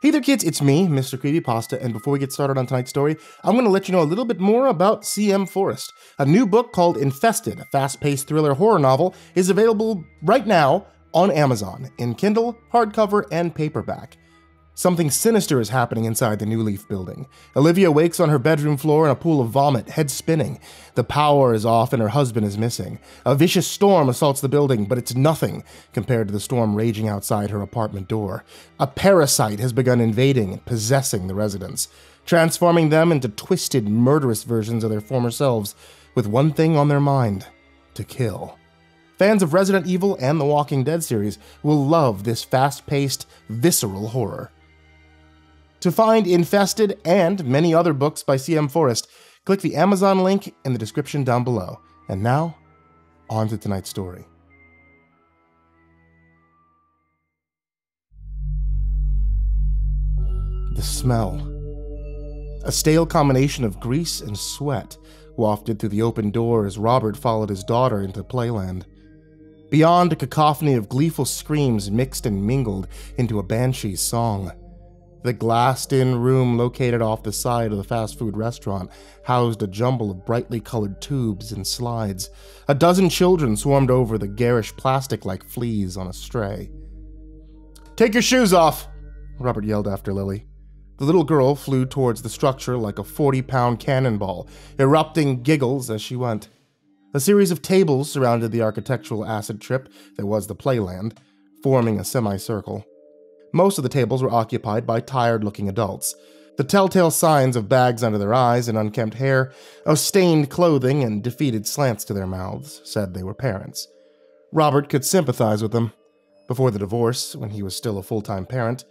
Hey there kids, it's me, Mr. Creepypasta, and before we get started on tonight's story, I'm going to let you know a little bit more about C.M. Forrest. A new book called Infested, a fast-paced thriller horror novel, is available right now on Amazon, in Kindle, hardcover, and paperback. Something sinister is happening inside the New Leaf building. Olivia wakes on her bedroom floor in a pool of vomit, head spinning. The power is off and her husband is missing. A vicious storm assaults the building, but it's nothing compared to the storm raging outside her apartment door. A parasite has begun invading and possessing the residents, transforming them into twisted, murderous versions of their former selves, with one thing on their mind: to kill. Fans of Resident Evil and the Walking Dead series will love this fast-paced, visceral horror. To find Infested and many other books by C.M. Forrest, click the Amazon link in the description down below. And now, on to tonight's story. The smell. A stale combination of grease and sweat wafted through the open door as Robert followed his daughter into Playland. Beyond, a cacophony of gleeful screams mixed and mingled into a banshee's song. The glassed-in room located off the side of the fast food restaurant housed a jumble of brightly colored tubes and slides. A dozen children swarmed over the garish plastic-like fleas on a stray. "Take your shoes off!" Robert yelled after Lily. The little girl flew towards the structure like a 40-pound cannonball, erupting giggles as she went. A series of tables surrounded the architectural acid trip that was the Playland, forming a semicircle. Most of the tables were occupied by tired-looking adults. The telltale signs of bags under their eyes and unkempt hair, of stained clothing and defeated slants to their mouths, said they were parents. Robert could sympathize with them. Before the divorce, when he was still a full-time parent,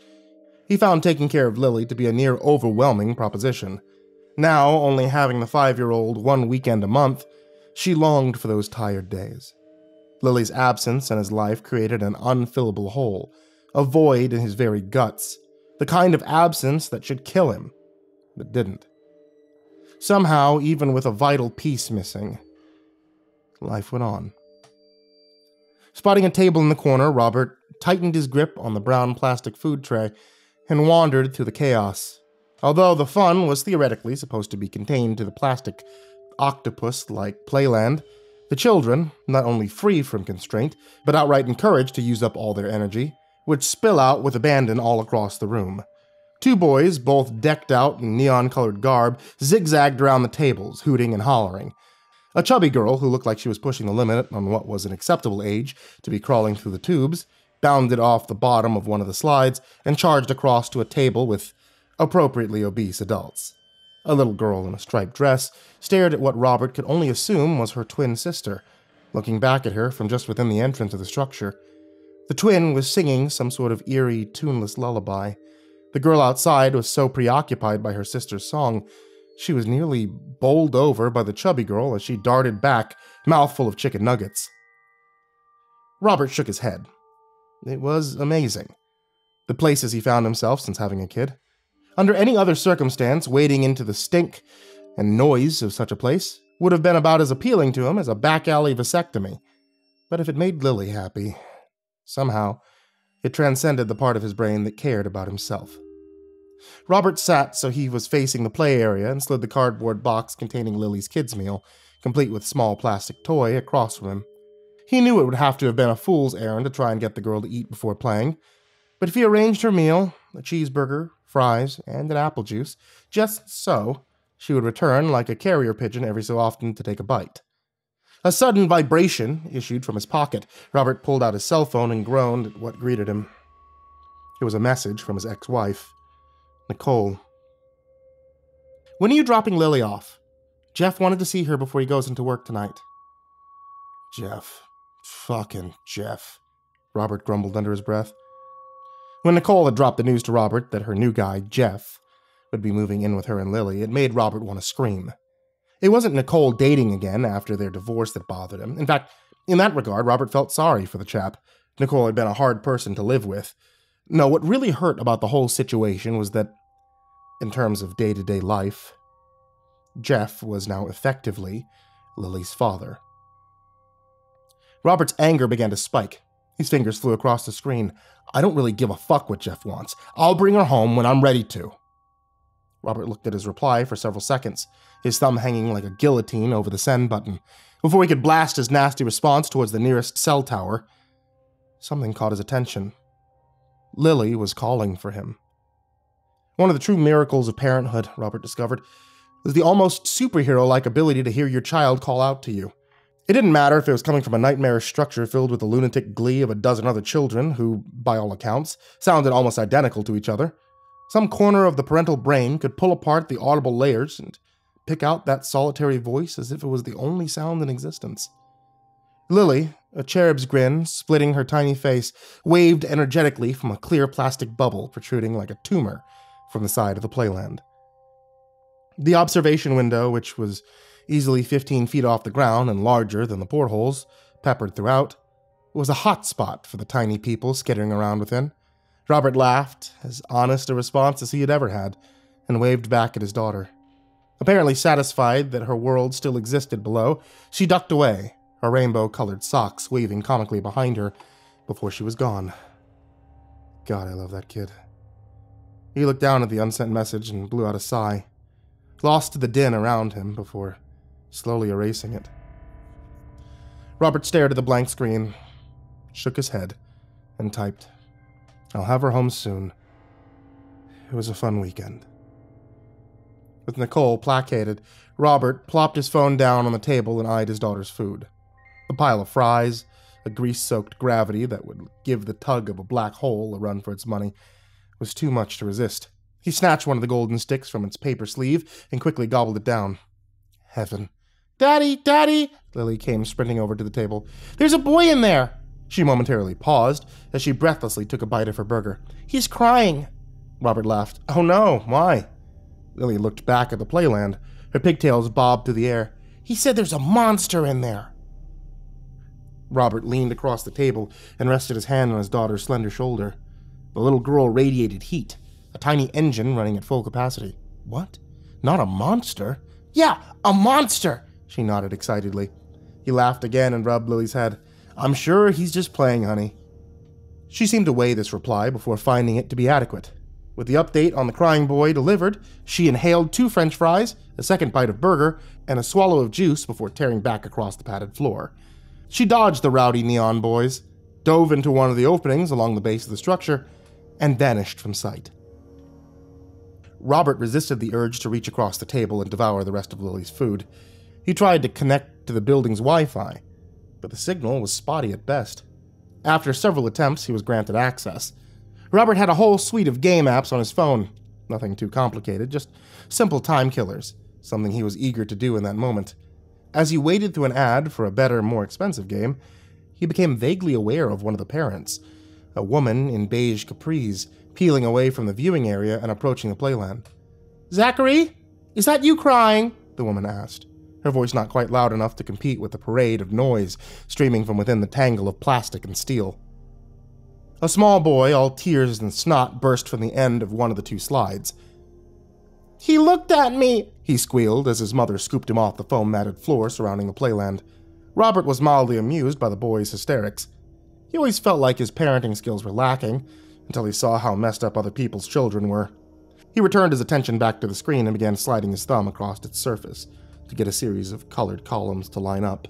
he found taking care of Lily to be a near overwhelming proposition. Now, only having the 5-year-old one weekend a month, she longed for those tired days. Lily's absence in his life created an unfillable hole, a void in his very guts, the kind of absence that should kill him, but didn't. Somehow, even with a vital piece missing, life went on. Spotting a table in the corner, Robert tightened his grip on the brown plastic food tray and wandered through the chaos. Although the fun was theoretically supposed to be contained to the plastic octopus-like Playland, the children, not only free from constraint, but outright encouraged to use up all their energy, would spill out with abandon all across the room. Two boys, both decked out in neon-colored garb, zigzagged around the tables, hooting and hollering. A chubby girl, who looked like she was pushing the limit on what was an acceptable age to be crawling through the tubes, bounded off the bottom of one of the slides and charged across to a table with appropriately obese adults. A little girl in a striped dress stared at what Robert could only assume was her twin sister, looking back at her from just within the entrance of the structure. The twin was singing some sort of eerie, tuneless lullaby. The girl outside was so preoccupied by her sister's song, she was nearly bowled over by the chubby girl as she darted back, mouthful of chicken nuggets. Robert shook his head. It was amazing. The places he found himself since having a kid. Under any other circumstance, wading into the stink and noise of such a place would have been about as appealing to him as a back-alley vasectomy. But if it made Lily happy, somehow, it transcended the part of his brain that cared about himself. Robert sat so he was facing the play area and slid the cardboard box containing Lily's kids' meal, complete with small plastic toy, across from him. He knew it would have to have been a fool's errand to try and get the girl to eat before playing, but if he arranged her meal, a cheeseburger, fries, and an apple juice, just so, she would return like a carrier pigeon every so often to take a bite. A sudden vibration issued from his pocket. Robert pulled out his cell phone and groaned at what greeted him. It was a message from his ex-wife, Nicole. "When are you dropping Lily off? Jeff wanted to see her before he goes into work tonight." "Jeff. Fucking Jeff," Robert grumbled under his breath. When Nicole had dropped the news to Robert that her new guy, Jeff, would be moving in with her and Lily, it made Robert want to scream. It wasn't Nicole dating again after their divorce that bothered him. In fact, in that regard, Robert felt sorry for the chap. Nicole had been a hard person to live with. No, what really hurt about the whole situation was that, in terms of day-to-day life, Jeff was now effectively Lily's father. Robert's anger began to spike. His fingers flew across the screen. I don't really give a fuck what Jeff wants. I'll bring her home when I'm ready to. Robert looked at his reply for several seconds, his thumb hanging like a guillotine over the send button. Before he could blast his nasty response towards the nearest cell tower, something caught his attention. Lily was calling for him. One of the true miracles of parenthood, Robert discovered, was the almost superhero-like ability to hear your child call out to you. It didn't matter if it was coming from a nightmarish structure filled with the lunatic glee of a dozen other children who, by all accounts, sounded almost identical to each other. Some corner of the parental brain could pull apart the audible layers and pick out that solitary voice as if it was the only sound in existence. Lily, a cherub's grin splitting her tiny face, waved energetically from a clear plastic bubble protruding like a tumor from the side of the playland. The observation window, which was easily 15 feet off the ground and larger than the portholes, peppered throughout, was a hot spot for the tiny people skittering around within. Robert laughed, as honest a response as he had ever had, and waved back at his daughter. Apparently satisfied that her world still existed below, she ducked away, her rainbow-colored socks waving comically behind her before she was gone. God, I love that kid. He looked down at the unsent message and blew out a sigh, lost to the din around him before slowly erasing it. Robert stared at the blank screen, shook his head, and typed, "I'll have her home soon." It was a fun weekend. With Nicole placated, Robert plopped his phone down on the table and eyed his daughter's food. A pile of fries, a grease-soaked gravity that would give the tug of a black hole a run for its money, was too much to resist. He snatched one of the golden sticks from its paper sleeve and quickly gobbled it down. Heaven. "Daddy, Daddy!" Lily came sprinting over to the table. "There's a boy in there!" She momentarily paused as she breathlessly took a bite of her burger. "He's crying!" Robert laughed. "Oh no, why?" Lily looked back at the playland. Her pigtails bobbed through the air. "He said there's a monster in there!" Robert leaned across the table and rested his hand on his daughter's slender shoulder. The little girl radiated heat, a tiny engine running at full capacity. "What? Not a monster?" "Yeah, a monster!" She nodded excitedly. He laughed again and rubbed Lily's head. "I'm sure he's just playing, honey." She seemed to weigh this reply before finding it to be adequate. With the update on the crying boy delivered, she inhaled 2 French fries, a second bite of burger, and a swallow of juice before tearing back across the padded floor. She dodged the rowdy neon boys, dove into one of the openings along the base of the structure, and vanished from sight. Robert resisted the urge to reach across the table and devour the rest of Lily's food. He tried to connect to the building's Wi-Fi, but the signal was spotty at best. After several attempts, he was granted access. Robert had a whole suite of game apps on his phone. Nothing too complicated, just simple time killers, something he was eager to do in that moment. As he waded through an ad for a better, more expensive game, he became vaguely aware of one of the parents, a woman in beige capris, peeling away from the viewing area and approaching the playland. "Zachary, is that you crying?" the woman asked, her voice not quite loud enough to compete with the parade of noise streaming from within the tangle of plastic and steel. A small boy, all tears and snot, burst from the end of one of the 2 slides. "He looked at me," he squealed as his mother scooped him off the foam-matted floor surrounding the playland. Robert was mildly amused by the boy's hysterics. He always felt like his parenting skills were lacking, until he saw how messed up other people's children were. He returned his attention back to the screen and began sliding his thumb across its surface to get a series of colored columns to line up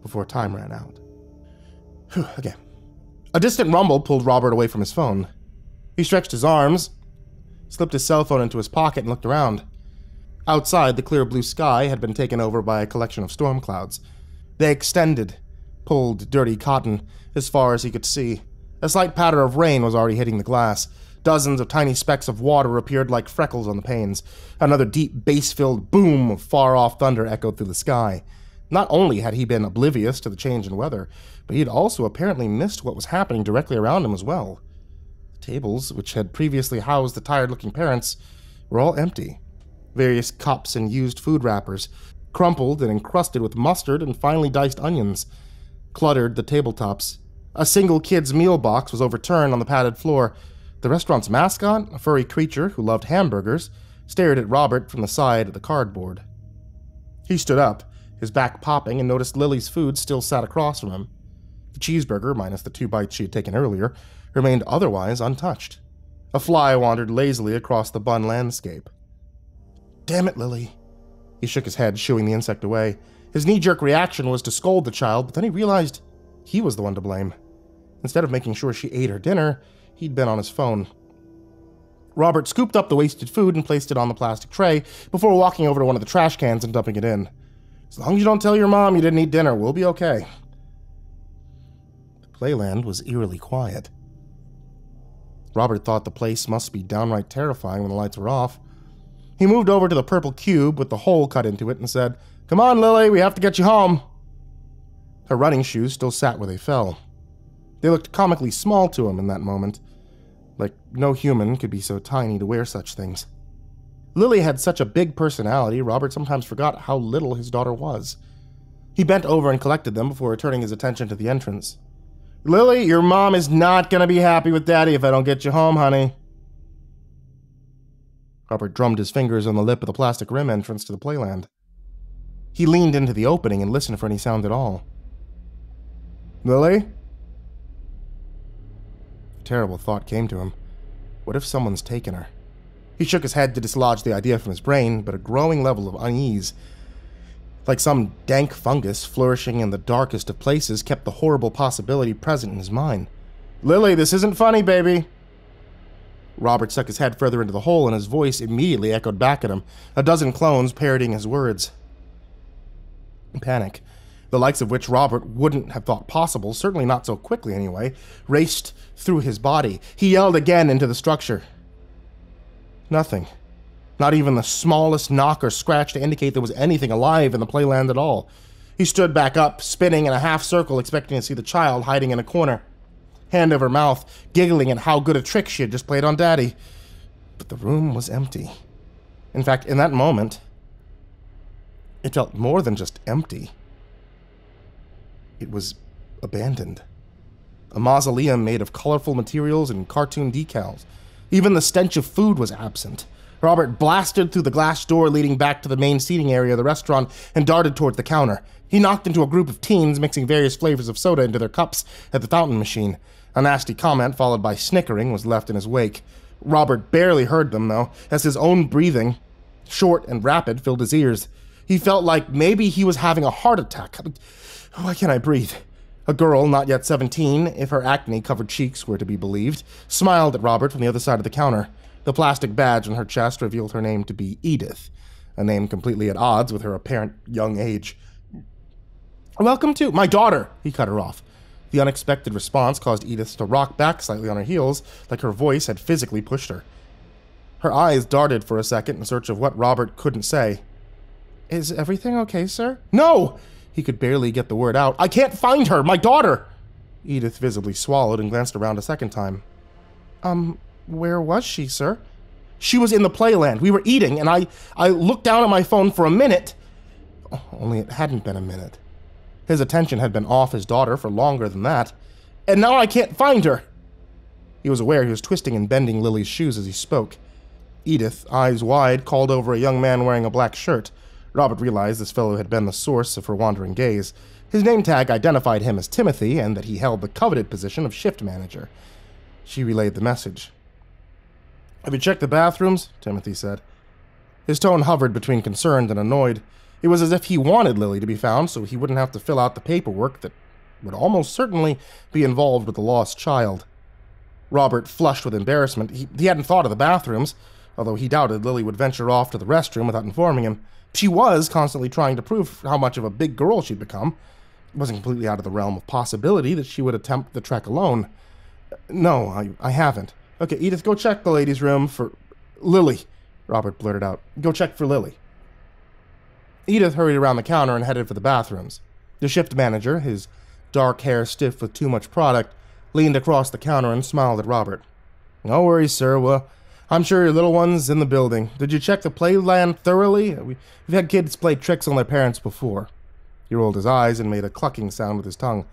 before time ran out. Okay. A distant rumble pulled Robert away from his phone. He stretched his arms, slipped his cell phone into his pocket, and looked around. Outside, the clear blue sky had been taken over by a collection of storm clouds. They extended, pulled dirty cotton as far as he could see. A slight patter of rain was already hitting the glass. Dozens of tiny specks of water appeared like freckles on the panes. Another deep, bass-filled boom of far-off thunder echoed through the sky. Not only had he been oblivious to the change in weather, but he had also apparently missed what was happening directly around him as well. The tables, which had previously housed the tired-looking parents, were all empty. Various cups and used food wrappers, crumpled and encrusted with mustard and finely diced onions, cluttered the tabletops. A single kid's meal box was overturned on the padded floor. The restaurant's mascot, a furry creature who loved hamburgers, stared at Robert from the side of the cardboard. He stood up, his back popping, and noticed Lily's food still sat across from him. The cheeseburger, minus the 2 bites she had taken earlier, remained otherwise untouched. A fly wandered lazily across the bun landscape. "Damn it, Lily." He shook his head, shooing the insect away. His knee-jerk reaction was to scold the child, but then he realized he was the one to blame. Instead of making sure she ate her dinner, he'd been on his phone. Robert scooped up the wasted food and placed it on the plastic tray before walking over to one of the trash cans and dumping it in. "As long as you don't tell your mom you didn't eat dinner, we'll be okay." The playland was eerily quiet. Robert thought the place must be downright terrifying when the lights were off. He moved over to the purple cube with the hole cut into it and said, "Come on, Lily, we have to get you home." Her running shoes still sat where they fell. They looked comically small to him in that moment, like no human could be so tiny to wear such things. Lily had such a big personality, Robert sometimes forgot how little his daughter was. He bent over and collected them before turning his attention to the entrance. "Lily, your mom is not going to be happy with Daddy if I don't get you home, honey." Robert drummed his fingers on the lip of the plastic rim entrance to the playland. He leaned into the opening and listened for any sound at all. "Lily?" A terrible thought came to him. What if someone's taken her? He shook his head to dislodge the idea from his brain, but a growing level of unease, like some dank fungus flourishing in the darkest of places, kept the horrible possibility present in his mind. "Lily, this isn't funny, baby." Robert stuck his head further into the hole, and his voice immediately echoed back at him, a dozen clones parodying his words. Panic, the likes of which Robert wouldn't have thought possible, certainly not so quickly anyway, raced through his body. He yelled again into the structure. Nothing. Not even the smallest knock or scratch to indicate there was anything alive in the playland at all. He stood back up, spinning in a half circle, expecting to see the child hiding in a corner, hand over mouth, giggling at how good a trick she had just played on Daddy. But the room was empty. In fact, in that moment, it felt more than just empty. It was abandoned. A mausoleum made of colorful materials and cartoon decals. Even the stench of food was absent. Robert blasted through the glass door leading back to the main seating area of the restaurant and darted toward the counter. He knocked into a group of teens mixing various flavors of soda into their cups at the fountain machine. A nasty comment, followed by snickering, was left in his wake. Robert barely heard them, though, as his own breathing, short and rapid, filled his ears. He felt like maybe he was having a heart attack. Why can't I breathe? A girl, not yet 17, if her acne-covered cheeks were to be believed, smiled at Robert from the other side of the counter. The plastic badge on her chest revealed her name to be Edith, a name completely at odds with her apparent young age. "Welcome to my daughter," he cut her off. The unexpected response caused Edith to rock back slightly on her heels, like her voice had physically pushed her. Her eyes darted for a second in search of what Robert couldn't say. "Is everything okay, sir?" "No!" He could barely get the word out. "I can't find her! My daughter!" Edith visibly swallowed and glanced around a second time. Where was she, sir?" "She was in the playland. We were eating, and I looked down at my phone for a minute." Only it hadn't been a minute. His attention had been off his daughter for longer than that. "And now I can't find her!" He was aware he was twisting and bending Lily's shoes as he spoke. Edith, eyes wide, called over a young man wearing a black shirt. Robert realized this fellow had been the source of her wandering gaze. His name tag identified him as Timothy, and that he held the coveted position of shift manager. She relayed the message. "Have you checked the bathrooms?" Timothy said. His tone hovered between concerned and annoyed. It was as if he wanted Lily to be found so he wouldn't have to fill out the paperwork that would almost certainly be involved with the lost child. Robert flushed with embarrassment. He hadn't thought of the bathrooms, although he doubted Lily would venture off to the restroom without informing him. She was constantly trying to prove how much of a big girl she'd become. It wasn't completely out of the realm of possibility that she would attempt the trek alone. "No, I haven't." "Okay, Edith, go check the ladies' room for Lily," Robert blurted out. "Go check for Lily." Edith hurried around the counter and headed for the bathrooms. The shift manager, his dark hair stiff with too much product, leaned across the counter and smiled at Robert. "No worries, sir. Well, I'm sure your little one's in the building. Did you check the playland thoroughly? We've had kids play tricks on their parents before." He rolled his eyes and made a clucking sound with his tongue.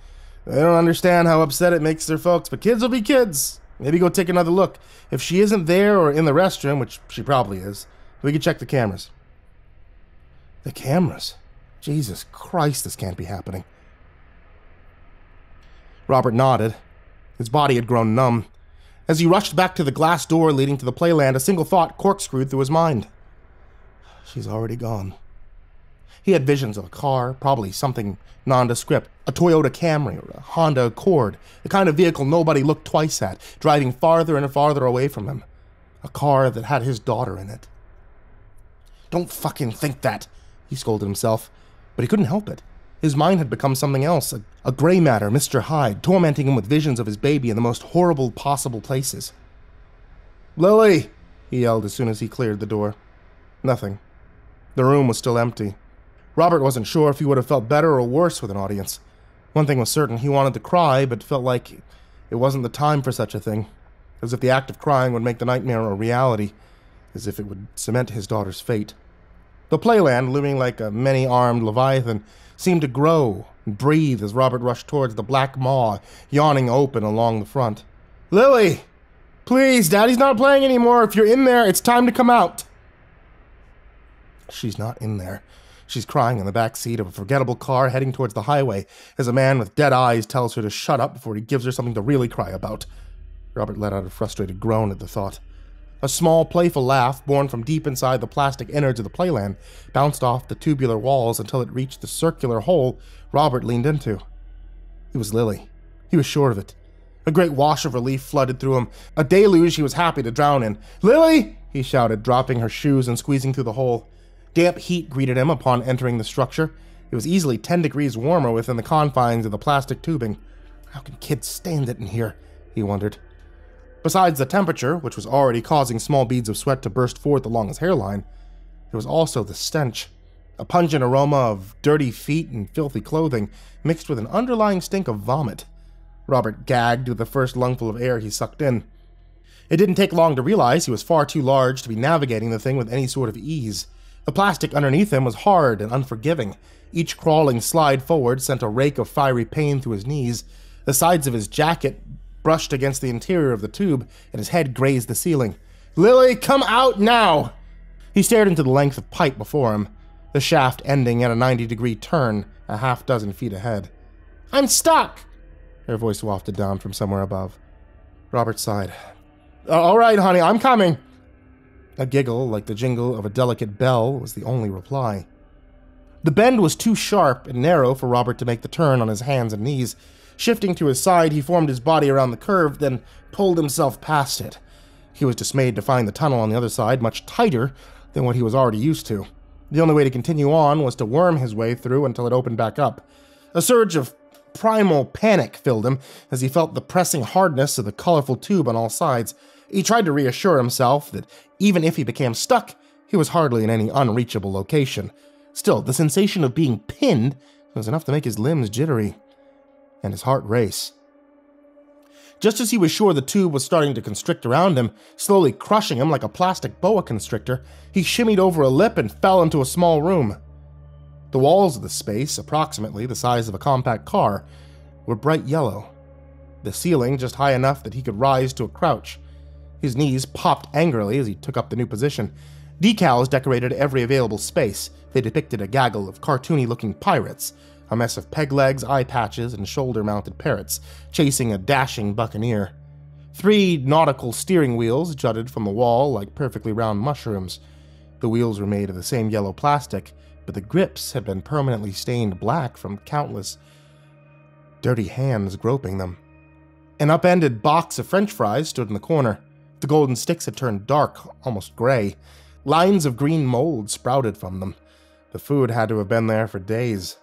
"They don't understand how upset it makes their folks, but kids will be kids. Maybe go take another look. If she isn't there or in the restroom, which she probably is, we can check the cameras." The cameras? Jesus Christ, this can't be happening. Robert nodded. His body had grown numb. As he rushed back to the glass door leading to the playland, a single thought corkscrewed through his mind. She's already gone. He had visions of a car, probably something nondescript, a Toyota Camry or a Honda Accord, the kind of vehicle nobody looked twice at, driving farther and farther away from him. A car that had his daughter in it. Don't fucking think that, he scolded himself, but he couldn't help it. His mind had become something else, a gray matter, Mr. Hyde, tormenting him with visions of his baby in the most horrible possible places. "Lily!" he yelled as soon as he cleared the door. Nothing. The room was still empty. Robert wasn't sure if he would have felt better or worse with an audience. One thing was certain, he wanted to cry, but felt like it wasn't the time for such a thing. As if the act of crying would make the nightmare a reality, as if it would cement his daughter's fate. The playland, looming like a many-armed leviathan, seemed to grow and breathe as Robert rushed towards the black maw, yawning open along the front. "Lily! Please, Daddy's not playing anymore. If you're in there, it's time to come out." She's not in there. She's crying in the back seat of a forgettable car heading towards the highway as a man with dead eyes tells her to shut up before he gives her something to really cry about. Robert let out a frustrated groan at the thought. A small, playful laugh, born from deep inside the plastic innards of the playland, bounced off the tubular walls until it reached the circular hole Robert leaned into. It was Lily. He was sure of it. A great wash of relief flooded through him, a deluge he was happy to drown in. "Lily!" he shouted, dropping her shoes and squeezing through the hole. Damp heat greeted him upon entering the structure. It was easily 10 degrees warmer within the confines of the plastic tubing. How can kids stand it in here? He wondered. Besides the temperature, which was already causing small beads of sweat to burst forth along his hairline, there was also the stench, a pungent aroma of dirty feet and filthy clothing, mixed with an underlying stink of vomit. Robert gagged with the first lungful of air he sucked in. It didn't take long to realize he was far too large to be navigating the thing with any sort of ease. The plastic underneath him was hard and unforgiving. Each crawling slide forward sent a rake of fiery pain through his knees. The sides of his jacket brushed against the interior of the tube, and his head grazed the ceiling. "Lily, come out now!" He stared into the length of pipe before him, the shaft ending at a 90-degree turn a half-dozen feet ahead. "I'm stuck!" her voice wafted down from somewhere above. Robert sighed. "All right, honey, I'm coming." A giggle, like the jingle of a delicate bell, was the only reply. The bend was too sharp and narrow for Robert to make the turn on his hands and knees. Shifting to his side, he formed his body around the curve, then pulled himself past it. He was dismayed to find the tunnel on the other side much tighter than what he was already used to. The only way to continue on was to worm his way through until it opened back up. A surge of primal panic filled him as he felt the pressing hardness of the colorful tube on all sides. He tried to reassure himself that even if he became stuck, he was hardly in any unreachable location. Still, the sensation of being pinned was enough to make his limbs jittery and his heart race. Just as he was sure the tube was starting to constrict around him, slowly crushing him like a plastic boa constrictor, he shimmied over a lip and fell into a small room. The walls of the space, approximately the size of a compact car, were bright yellow. The ceiling just high enough that he could rise to a crouch. His knees popped angrily as he took up the new position. Decals decorated every available space. They depicted a gaggle of cartoony-looking pirates, a mess of peg legs, eye patches, and shoulder-mounted parrots, chasing a dashing buccaneer. 3 nautical steering wheels jutted from the wall like perfectly round mushrooms. The wheels were made of the same yellow plastic, but the grips had been permanently stained black from countless dirty hands groping them. An upended box of French fries stood in the corner. The golden sticks had turned dark, almost gray. Lines of green mold sprouted from them. The food had to have been there for days.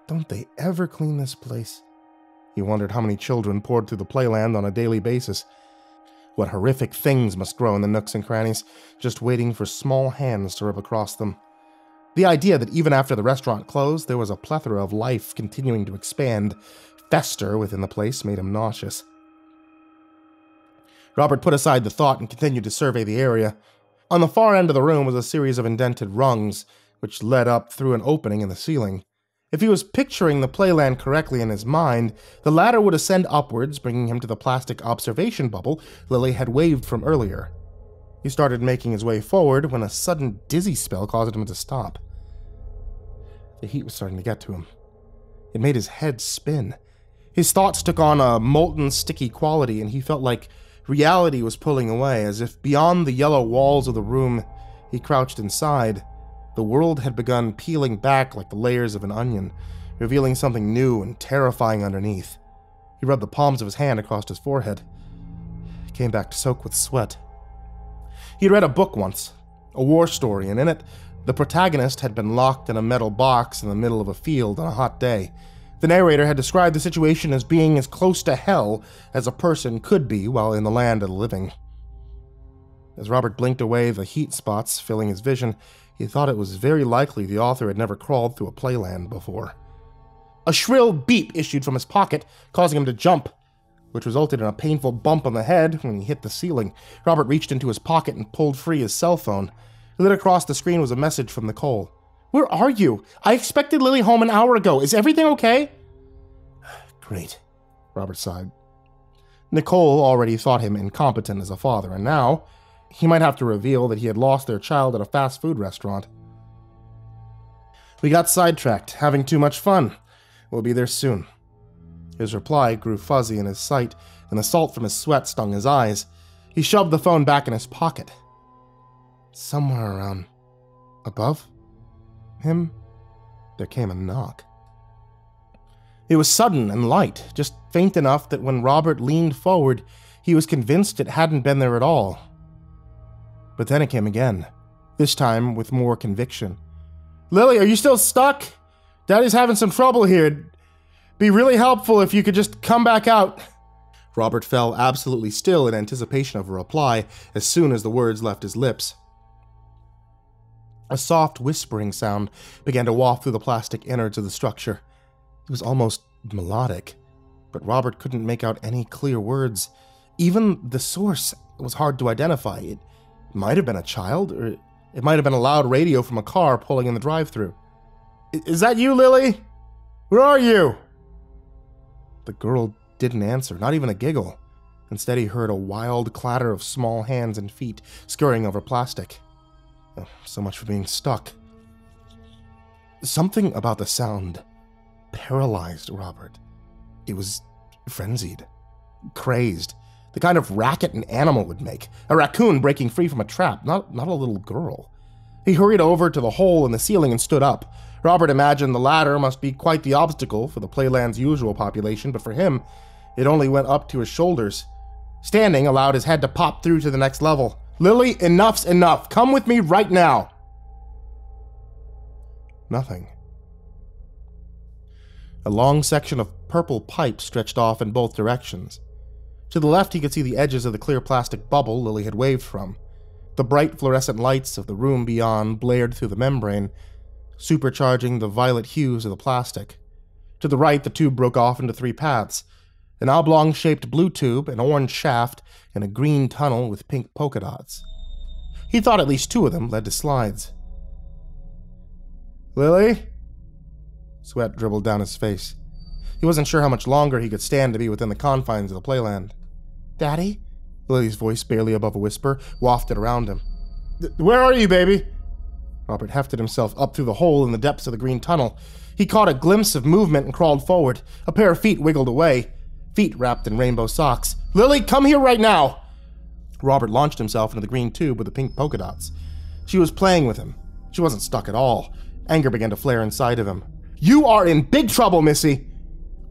Don't they ever clean this place? He wondered how many children poured through the playland on a daily basis. What horrific things must grow in the nooks and crannies, just waiting for small hands to rub across them. The idea that even after the restaurant closed, there was a plethora of life continuing to expand, fester within the place, made him nauseous. Robert put aside the thought and continued to survey the area. On the far end of the room was a series of indented rungs, which led up through an opening in the ceiling. If he was picturing the playland correctly in his mind, the ladder would ascend upwards, bringing him to the plastic observation bubble Lily had waved from earlier. He started making his way forward when a sudden dizzy spell caused him to stop. The heat was starting to get to him. It made his head spin. His thoughts took on a molten, sticky quality, and he felt like reality was pulling away, as if beyond the yellow walls of the room he crouched inside, the world had begun peeling back like the layers of an onion, revealing something new and terrifying underneath. He rubbed the palms of his hand across his forehead. He came back to soak with sweat. He had read a book once, a war story, and in it, the protagonist had been locked in a metal box in the middle of a field on a hot day. The narrator had described the situation as being as close to hell as a person could be while in the land of the living. As Robert blinked away the heat spots filling his vision, he thought it was very likely the author had never crawled through a playland before. A shrill beep issued from his pocket, causing him to jump, which resulted in a painful bump on the head when he hit the ceiling. Robert reached into his pocket and pulled free his cell phone. Lit across the screen was a message from Nicole. "Where are you? I expected Lily home an hour ago. Is everything okay?" "Great," Robert sighed. Nicole already thought him incompetent as a father, and now he might have to reveal that he had lost their child at a fast food restaurant. "We got sidetracked, having too much fun. We'll be there soon." His reply grew fuzzy in his sight, and the salt from his sweat stung his eyes. He shoved the phone back in his pocket. Somewhere around above him, there came a knock. It was sudden and light, just faint enough that when Robert leaned forward, he was convinced it hadn't been there at all. But then it came again, this time with more conviction. "Lily, are you still stuck? Daddy's having some trouble here. It'd be really helpful if you could just come back out." Robert fell absolutely still in anticipation of a reply as soon as the words left his lips. A soft whispering sound began to waft through the plastic innards of the structure. It was almost melodic, but Robert couldn't make out any clear words. Even the source was hard to identify. It might have been a child, or it might have been a loud radio from a car pulling in the drive-thru. "Is that you, Lily? Where are you?" The girl didn't answer, not even a giggle. Instead, he heard a wild clatter of small hands and feet scurrying over plastic. Oh, so much for being stuck. Something about the sound paralyzed Robert. It was frenzied, crazed, the kind of racket an animal would make, a raccoon breaking free from a trap, not a little girl. He hurried over to the hole in the ceiling and stood up. Robert imagined the ladder must be quite the obstacle for the playland's usual population, but for him, it only went up to his shoulders. Standing allowed his head to pop through to the next level. "Lily, enough's enough. Come with me right now." Nothing. A long section of purple pipe stretched off in both directions. To the left, he could see the edges of the clear plastic bubble Lily had waved from. The bright fluorescent lights of the room beyond blared through the membrane, supercharging the violet hues of the plastic. To the right, the tube broke off into three paths: an oblong-shaped blue tube, an orange shaft, and a green tunnel with pink polka dots. He thought at least two of them led to slides. "Lily?" Sweat dribbled down his face. He wasn't sure how much longer he could stand to be within the confines of the playland. "Daddy?" Lily's voice, barely above a whisper, wafted around him. "Where are you, baby?" Robert hefted himself up through the hole in the depths of the green tunnel. He caught a glimpse of movement and crawled forward. A pair of feet wiggled away, feet wrapped in rainbow socks. "Lily, come here right now!" Robert launched himself into the green tube with the pink polka dots. She was playing with him. She wasn't stuck at all. Anger began to flare inside of him. "You are in big trouble, Missy!"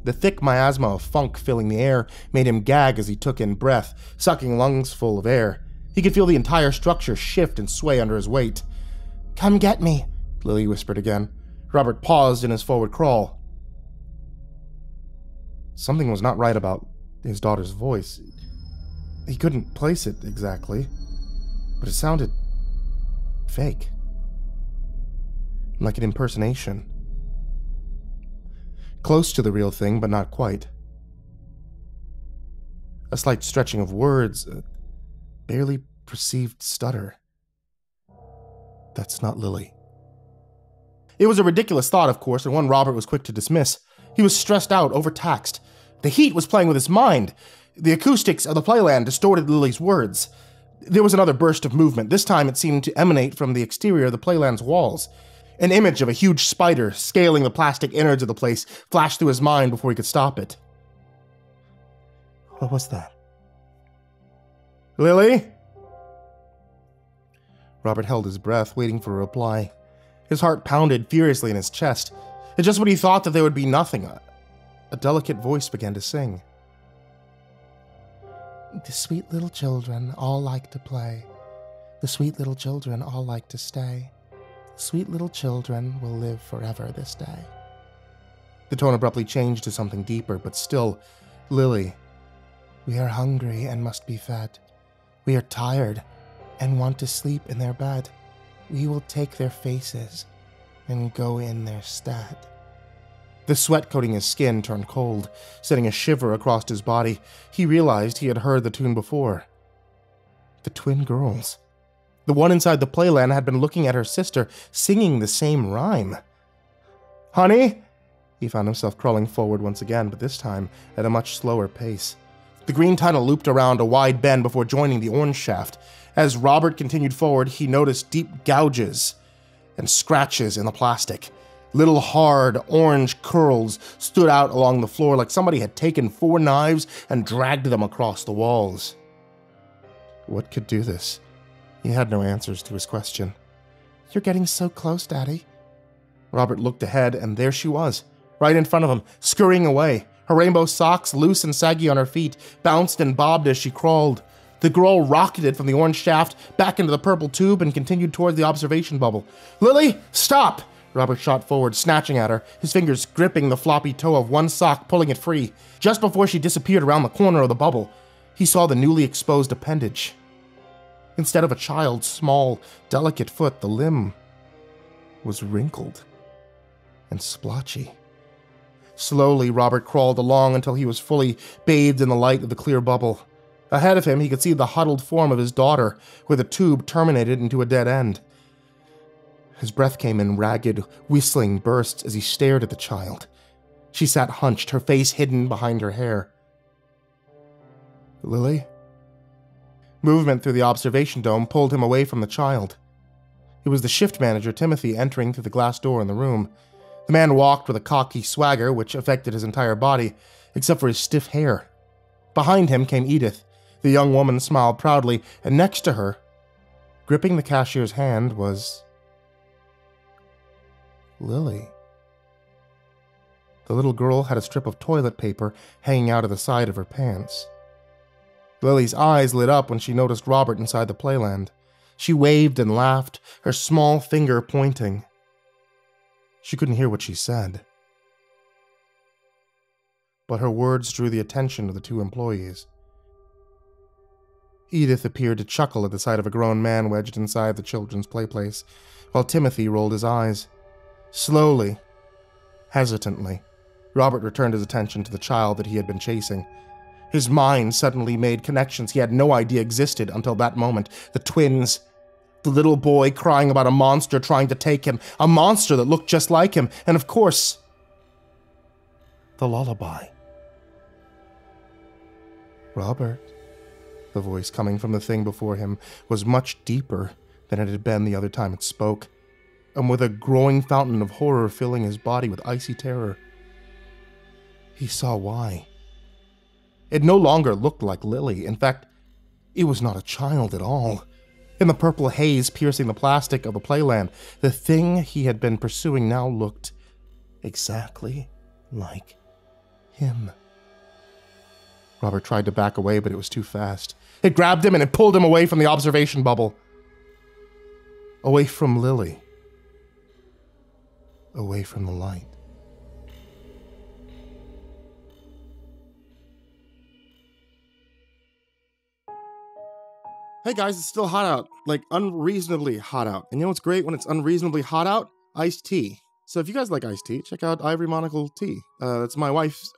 The thick miasma of funk filling the air made him gag as he took in breath, sucking lungs full of air. He could feel the entire structure shift and sway under his weight. "Come get me," Lily whispered again. Robert paused in his forward crawl. Something was not right about his daughter's voice. He couldn't place it exactly, but it sounded fake. Like an impersonation. Close to the real thing, but not quite. A slight stretching of words, a barely perceived stutter. "That's not Lily." It was a ridiculous thought, of course, and one Robert was quick to dismiss. He was stressed out, overtaxed. The heat was playing with his mind. The acoustics of the playland distorted Lily's words. There was another burst of movement. This time it seemed to emanate from the exterior of the playland's walls. An image of a huge spider scaling the plastic innards of the place flashed through his mind before he could stop it. What was that? Lily? Robert held his breath, waiting for a reply. His heart pounded furiously in his chest. And just when he thought that there would be nothing, a delicate voice began to sing. The sweet little children all like to play. The sweet little children all like to stay. The sweet little children will live forever this day. The tone abruptly changed to something deeper, but still, Lily. We are hungry and must be fed. We are tired and want to sleep in their bed. We will take their faces and go in their stead. The sweat coating his skin turned cold, sending a shiver across his body. He realized he had heard the tune before. The twin girls. The one inside the playland had been looking at her sister, singing the same rhyme. Honey? He found himself crawling forward once again, but this time at a much slower pace. The green tunnel looped around a wide bend before joining the orange shaft. As Robert continued forward, he noticed deep gouges and scratches in the plastic. Little hard orange curls stood out along the floor like somebody had taken 4 knives and dragged them across the walls. What could do this? He had no answers to his question. You're getting so close, Daddy. Robert looked ahead, and there she was, right in front of him, scurrying away. Her rainbow socks, loose and saggy on her feet, bounced and bobbed as she crawled. The girl rocketed from the orange shaft back into the purple tube and continued toward the observation bubble. Lily, stop! Robert shot forward, snatching at her, his fingers gripping the floppy toe of one sock, pulling it free. Just before she disappeared around the corner of the bubble, he saw the newly exposed appendage. Instead of a child's small, delicate foot, the limb was wrinkled and splotchy. Slowly, Robert crawled along until he was fully bathed in the light of the clear bubble. Ahead of him, he could see the huddled form of his daughter, where the tube terminated into a dead end. His breath came in ragged, whistling bursts as he stared at the child. She sat hunched, her face hidden behind her hair. Lily? Movement through the observation dome pulled him away from the child. It was the shift manager, Timothy, entering through the glass door in the room. The man walked with a cocky swagger which affected his entire body, except for his stiff hair. Behind him came Edith. The young woman smiled proudly, and next to her, gripping the cashier's hand, was Lily. The little girl had a strip of toilet paper hanging out of the side of her pants. Lily's eyes lit up when she noticed Robert inside the playland. She waved and laughed, her small finger pointing. She couldn't hear what she said, but her words drew the attention of the 2 employees. Edith appeared to chuckle at the sight of a grown man wedged inside the children's playplace, while Timothy rolled his eyes. Slowly, hesitantly, Robert returned his attention to the child that he had been chasing. His mind suddenly made connections he had no idea existed until that moment. The twins. The little boy crying about a monster trying to take him. A monster that looked just like him. And of course, the lullaby. Robert. The voice coming from the thing before him was much deeper than it had been the other time it spoke, and with a growing fountain of horror filling his body with icy terror. He saw why. It no longer looked like Lily. In fact, it was not a child at all. In the purple haze piercing the plastic of the playland, the thing he had been pursuing now looked exactly like him. Robert tried to back away, but it was too fast. It grabbed him and it pulled him away from the observation bubble. Away from Lily. Away from the light. Hey guys, it's still hot out. Like, unreasonably hot out. And you know what's great when it's unreasonably hot out? Iced tea. So if you guys like iced tea, check out Ivory Monocle Tea. That's my wife's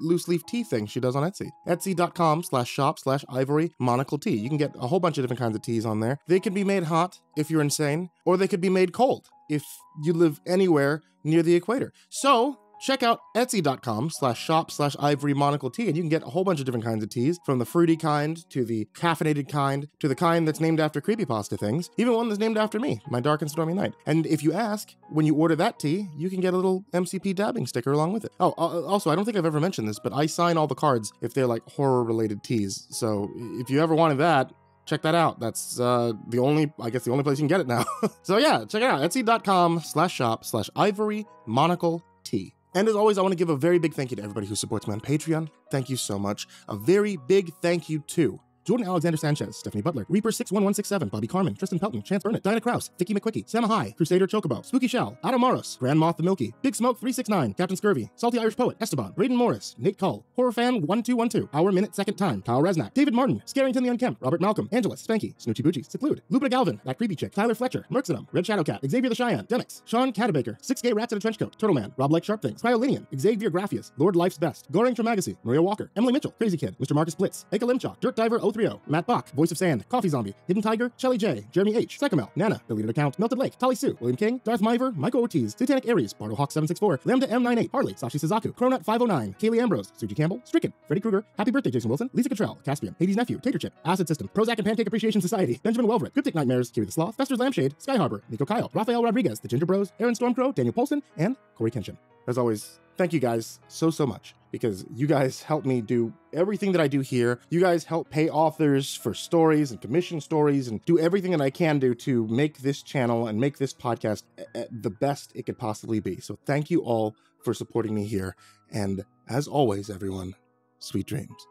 loose leaf tea thing she does on Etsy. Etsy.com/shop/Ivory Monocle Tea. You can get a whole bunch of different kinds of teas on there. They can be made hot if you're insane, or they could be made cold if you live anywhere near the equator. So check out etsy.com/shop/ivory monocle tea, and you can get a whole bunch of different kinds of teas, from the fruity kind to the caffeinated kind to the kind that's named after creepypasta things, even one that's named after me, My Dark and Stormy Night. And if you ask, when you order that tea, you can get a little MCP dabbing sticker along with it. Oh, also, I don't think I've ever mentioned this, but I sign all the cards if they're like horror-related teas. So if you ever wanted that, check that out. That's the only place you can get it now. So yeah, check it out. Etsy.com/shop/ivory monocle tea. And as always, I want to give a very big thank you to everybody who supports me on Patreon. Thank you so much. A very big thank you to Jordan Alexander Sanchez, Stephanie Butler, Reaper61167, Bobby Carmen, Tristan Pelton, Chance Burnett, Diana Kraus, Vicky McQuickie, Sam High, Crusader Chocobo, Spooky Shell, Adam Maros, Grand Moth the Milky, Big Smoke 369, Captain Scurvy, Salty Irish Poet, Esteban, Braden Morris, Nate Cull, Horror Fan 1212, Hour Minute Second Time, Kyle Resnack, David Martin, Scarrington the Unkempt, Robert Malcolm, Angela, Spanky, Snoochie Boochie, Seclude, Lupita Galvin, That Creepy Chick, Tyler Fletcher, Merxenum, Red Shadow Cat, Xavier the Cheyenne, Demix, Sean Catabaker, 6 Gay Rats in a Trenchcoat, Turtleman, Rob Like Sharp Things, Cryolinian, Xavier Graphius, Lord Life's Best, Goring Tramagasi, Maria Walker, Emily Mitchell, Crazy Kid, Mr. Marcus Blitz, Eka Limchok, Dirt Diver 030, Matt Bach, Voice of Sand, Coffee Zombie, Hidden Tiger, Shelly J, Jeremy H, Psychomel, Nana, Deleted Account, Melted Lake, Tali Sue, William King, Darth Miver, Michael Ortiz, Titanic Aries, Bardo Hawk 764, Lambda M98, Harley, Sashi Suzaku, Cronut 509, Kaylee Ambrose, Suji Campbell, Stricken, Freddy Krueger, Happy Birthday Jason Wilson, Lisa Cottrell, Caspian, Hades Nephew, Tater Chip, Acid System, Prozac and Pancake Appreciation Society, Benjamin Welvert, Cryptic Nightmares, Kiri the Sloth, Fester's Lampshade, Sky Harbor, Nico Kyle, Rafael Rodriguez, The Ginger Bros, Aaron Stormcrow, Daniel Polson, and Corey Kenshin. As always, thank you guys so much, because you guys help me do everything that I do here. You guys help pay authors for stories and commission stories and do everything that I can do to make this channel and make this podcast the best it could possibly be. So thank you all for supporting me here. And as always, everyone, sweet dreams.